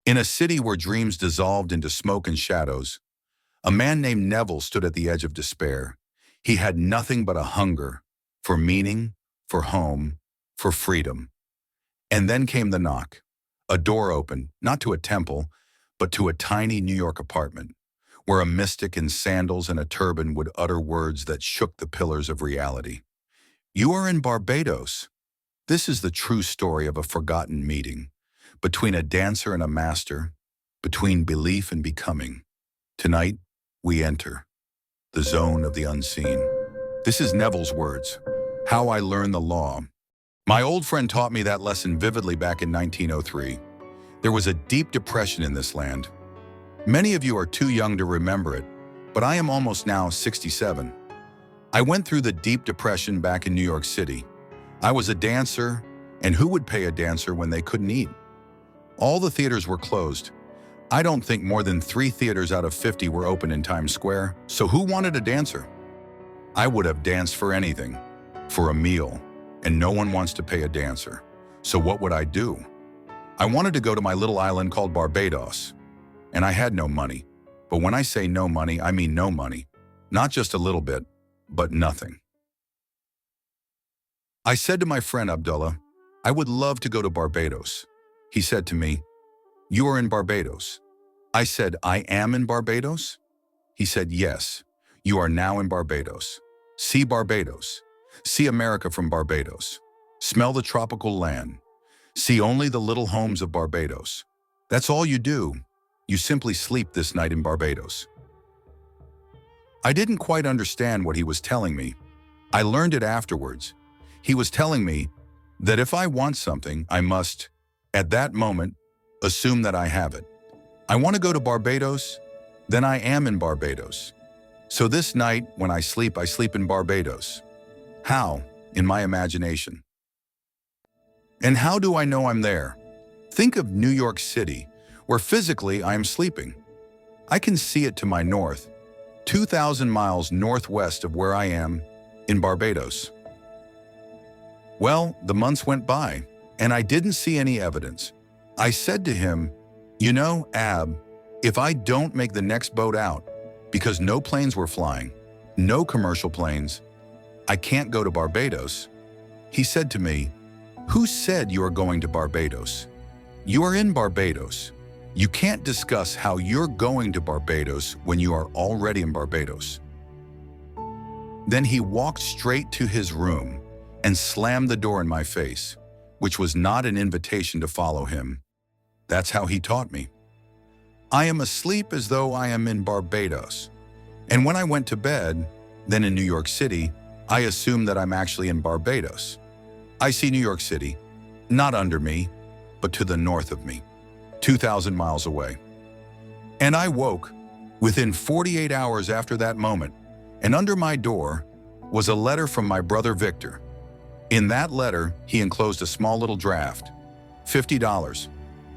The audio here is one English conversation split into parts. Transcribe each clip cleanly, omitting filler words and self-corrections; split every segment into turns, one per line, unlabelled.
In a city where dreams dissolved into smoke and shadows, a man named Neville stood at the edge of despair. He had nothing but a hunger for meaning, for home, for freedom. And then came the knock. A door opened, not to a temple, but to a tiny New York apartment, where a mystic in sandals and a turban would utter words that shook the pillars of reality. "You are in Barbados." This is the true story of a forgotten meeting, between a dancer and a master, between belief and becoming. Tonight, we enter the zone of the unseen. This is Neville's words, how I learned the law. My old friend taught me that lesson vividly back in 1903. There was a deep depression in this land. Many of you are too young to remember it, but I am almost now 67. I went through the deep depression back in New York City. I was a dancer, and who would pay a dancer when they couldn't eat? All the theaters were closed. I don't think more than 3 theaters out of 50 were open in Times Square, so who wanted a dancer? I would have danced for anything, for a meal, and no one wants to pay a dancer. So what would I do? I wanted to go to my little island called Barbados, and I had no money. But when I say no money, I mean no money. Not just a little bit, but nothing. I said to my friend Abdullah, I would love to go to Barbados. He said to me, "You are in Barbados." I said, "I am in Barbados?" He said, "Yes, you are now in Barbados. See Barbados. See America from Barbados. Smell the tropical land. See only the little homes of Barbados. That's all you do. You simply sleep this night in Barbados." I didn't quite understand what he was telling me. I learned it afterwards. He was telling me that if I want something, I must, at that moment, assume that I have it. I want to go to Barbados, then I am in Barbados. So this night, when I sleep in Barbados. How? In my imagination. And how do I know I'm there? Think of New York City, where physically I am sleeping. I can see it to my north, 2,000 miles northwest of where I am, in Barbados. Well, the months went by, and I didn't see any evidence. I said to him, "You know, Ab, if I don't make the next boat out, because no planes were flying, no commercial planes, I can't go to Barbados." He said to me, "Who said you are going to Barbados? You are in Barbados. You can't discuss how you're going to Barbados when you are already in Barbados." Then he walked straight to his room and slammed the door in my face, which was not an invitation to follow him. That's how he taught me. I am asleep as though I am in Barbados. And when I went to bed, then in New York City, I assume that I'm actually in Barbados. I see New York City, not under me, but to the north of me, 2,000 miles away. And I woke within 48 hours after that moment, and under my door was a letter from my brother Victor. In that letter, he enclosed a small little draft, $50.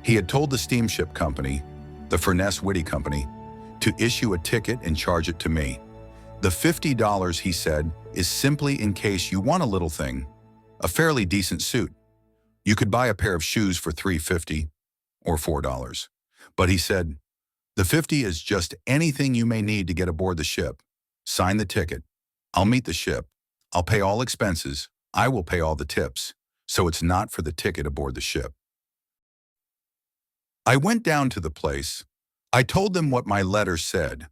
He had told the steamship company, the Furness Whitty Company, to issue a ticket and charge it to me. The $50, he said, is simply in case you want a little thing, a fairly decent suit. You could buy a pair of shoes for $3.50 or $4. But he said, the 50 is just anything you may need to get aboard the ship. Sign the ticket. I'll meet the ship. I'll pay all expenses. I will pay all the tips. So it's not for the ticket aboard the ship. I went down to the place. I told them what my letter said.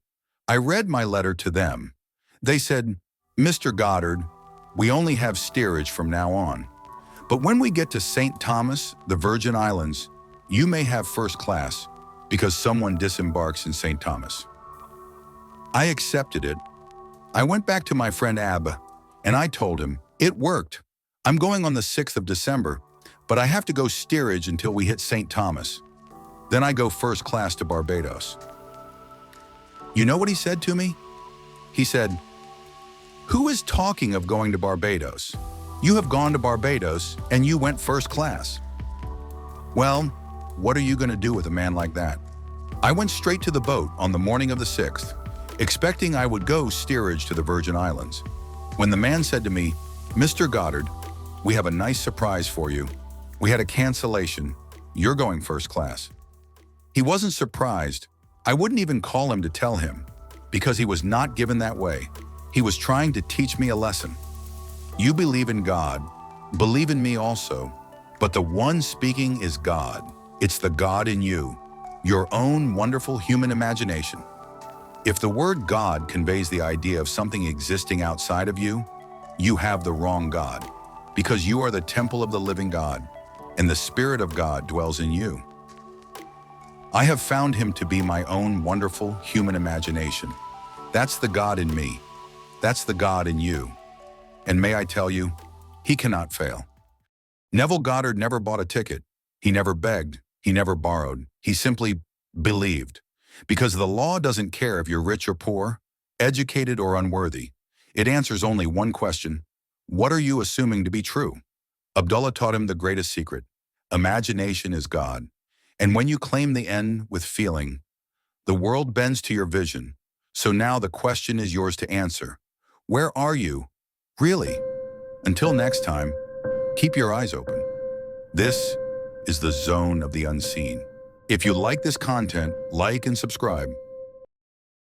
I read my letter to them. They said, "Mr. Goddard, we only have steerage from now on. But when we get to St. Thomas, the Virgin Islands, you may have first class because someone disembarks in St. Thomas." I accepted it. I went back to my friend Ab, and I told him, "It worked. I'm going on the 6th of December, but I have to go steerage until we hit St. Thomas. Then I go first class to Barbados." You know what he said to me? He said, "Who is talking of going to Barbados? You have gone to Barbados and you went first class." Well, what are you going to do with a man like that? I went straight to the boat on the morning of the 6th, expecting I would go steerage to the Virgin Islands. When the man said to me, "Mr. Goddard, we have a nice surprise for you. We had a cancellation. You're going first class." He wasn't surprised. I wouldn't even call him to tell him, because he was not given that way. He was trying to teach me a lesson. You believe in God, believe in me also, but the one speaking is God. It's the God in you, your own wonderful human imagination. If the word God conveys the idea of something existing outside of you, you have the wrong God, because you are the temple of the living God, and the Spirit of God dwells in you. I have found him to be my own wonderful human imagination. That's the God in me. That's the God in you. And may I tell you, he cannot fail. Neville Goddard never bought a ticket. He never begged. He never borrowed. He simply believed. Because the law doesn't care if you're rich or poor, educated or unworthy. It answers only one question. What are you assuming to be true? Abdullah taught him the greatest secret. Imagination is God. And when you claim the end with feeling, the world bends to your vision. So now the question is yours to answer. Where are you? Really? Until next time, keep your eyes open. This is the Zone of the Unseen. If you like this content, like and subscribe.